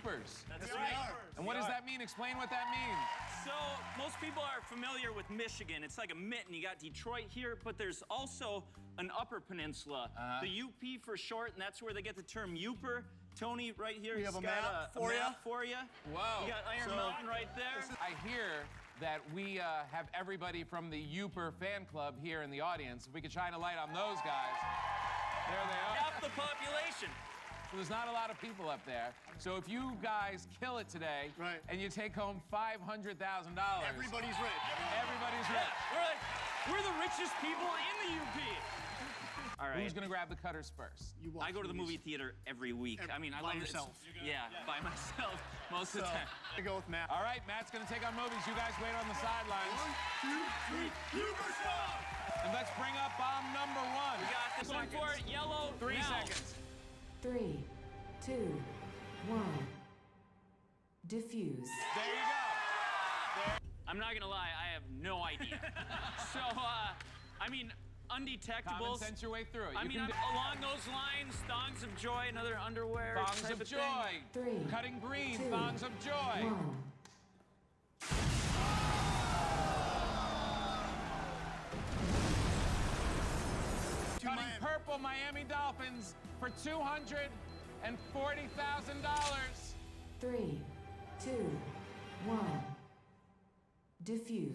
Youpers. That's right. And what does that mean? Explain what that means. So most people are familiar with Michigan. It's like a mitten. You got Detroit here, but there's also an Upper Peninsula, the UP for short, and that's where they get the term Youper. Tony, right here, We he's have a got map for you. Whoa. You got Iron Mountain right there. I hear that we have everybody from the Youper fan club here in the audience. If we could shine a light on those guys. There they are. Half the population. So there's not a lot of people up there. So if you guys kill it today, and you take home $500,000. Everybody's rich. Everybody's rich. Yeah, we're the richest people in the UP. All right. Who's gonna grab the cutters first? I go to the movie theater every week. I mean, I by love yourself. Yeah, by myself most of the time. I go with Matt. All right, Matt's gonna take on movies. You guys wait on the sidelines. 1, 2, 3, Youper Shop! And let's bring up bomb number 1. We got this one for it. Yellow. 3 now. seconds. 3, 2, 1. Diffuse. There you go. I'm not gonna lie, I have no idea. So, I mean, Common undetectables. sense your way through it. I You mean, can do- along those lines, thongs of joy, another underwear Thongs type of of joy. Three, Cutting green. 2, Thongs of joy. 1. Cutting purple Miami Dolphins for $240,000. 3, 2, 1. Diffuse.